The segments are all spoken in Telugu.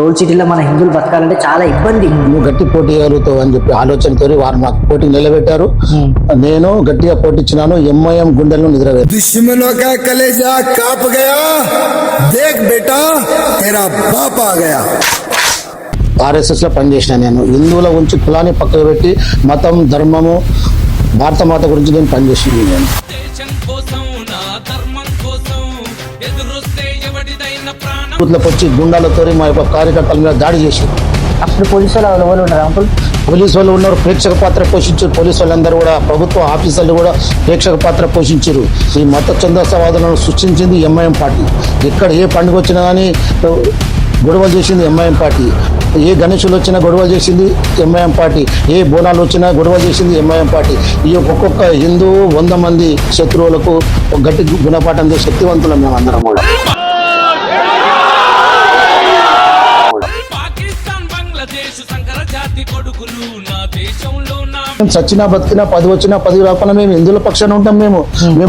ఓల్డ్ సిటీలో మన హిందువులు బతకాలంటే చాలా ఇబ్బంది. నువ్వు గట్టి పోటీ చేయగలుగుతావు అని చెప్పి ఆలోచనతో వారు నాకు పోటీ నిలబెట్టారు. నేను గట్టిగా పోటీచ్చినాను. ఎంఐఎం గుండెలను నిద్రవేరు. दुश्मनों का कलेजा कांप गया, देख बेटा तेरा बाप आ गया. ఆర్ఎస్ఎస్ లో పనిచేసిన నేను హిందువుల గురించి కులాన్ని పక్కకు పెట్టి మతం ధర్మము భారత మాత గురించి నేను పనిచేసింది. నేను బూత్లకు వచ్చి గుండాలతో మా యొక్క కార్యకర్తల మీద దాడి చేసి అప్పుడు పోలీసు వాళ్ళు ఎవరు ఉన్నారు అంకుల్? పోలీసు వాళ్ళు ఉన్నారు, ప్రేక్షక పాత్ర పోషించారు. పోలీసు వాళ్ళందరూ కూడా ప్రభుత్వ ఆఫీసర్లు కూడా ప్రేక్షక పాత్ర పోషించారు. ఈ మత ఛందస్సవాదులను సృష్టించింది ఎంఐఎం పార్టీ. ఎక్కడ ఏ పండుగ వచ్చినా కానీ గొడవలు చేసింది ఎంఐఎం పార్టీ. ఏ గణేశులు వచ్చినా గొడవలు చేసింది ఎంఐఎం పార్టీ. ఏ బోనాలు వచ్చినా గొడవలు చేసింది ఎంఐఎం పార్టీ. ఈ ఒక్కొక్క హిందువు 100 మంది శత్రువులకు ఒక గట్టి గుణపాఠం శక్తివంతులం మేము అందరం కూడా. చచ్చినా బతికినా 10 వచ్చినా 10 రాకుండా మేము హిందువుల పక్షాన ఉంటాం. మేము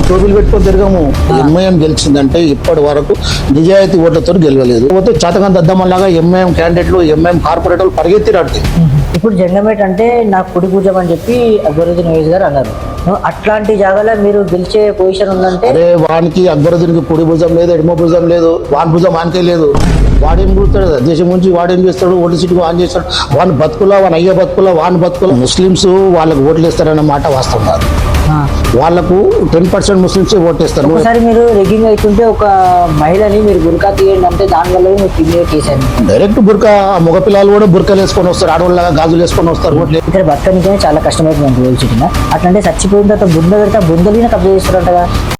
టోబీలు పెట్టుకొని తిరగము. ఎంఐఎం గెలిచిందంటే ఇప్పటి వరకు నిజాయితీ ఓట్లతో గెలవలేదు. పోతే చాతకాంత దద్దమ్మలాగా ఎంఐఎం క్యాండిడేట్లు ఎంఐఎం కార్పొరేటర్లు పరిగెత్తిరాడు. ఇప్పుడు జంగమేట్ అంటే నాకు కుడి భుజం అని చెప్పి అక్బరుద్దీన్ ఓవైసీ గారు అన్నారు. అట్లాంటి జాగాలో మీరు గెలిచే పొజిషన్ ఉందంటే అరే వానికి అక్బరుద్దీన్కి కుడి భుజం లేదు, ఎడమ భుజం లేదు, వాని భుజం వానికే లేదు. వాడేం కూర్తాడు దేశం గురించి, వాడేం చేస్తాడు, ఓటు సీటుకు వాన్ చేస్తాడు. వాని బతుకులా, వాని అయ్యే బతుకులా, వాని బతుకులా. ముస్లిమ్స్ వాళ్ళకు ఓట్లు వేస్తారన్న మాట వాస్తవం కాదు. వాళ్ళకు 10% ముస్లిమ్స్ ఓటేస్తారు. ఒకసారి మీరు రెగ్గింగ్ అవుతుంటే ఒక మహిళని మీరు బుర్కా తీయండి అంటే దానివల్ల మీరు క్రిమినల్ కేసు అయింది. డైరెక్ట్ బుర్కా, మగపిల్లలు కూడా బుర్కాలు వేసుకొని వస్తారు, ఆడవాళ్ళగా గాజులు వేసుకొని వస్తారు. ఓట్లు ఇక్కడ బతకనికే చాలా కష్టమైంది ఓల్డ్ సిటీలో. అట్లంటే చచ్చిపోయిన తర్వాత బుంద పెడితే బుందలీన కబ్జా చేస్తారంటగా.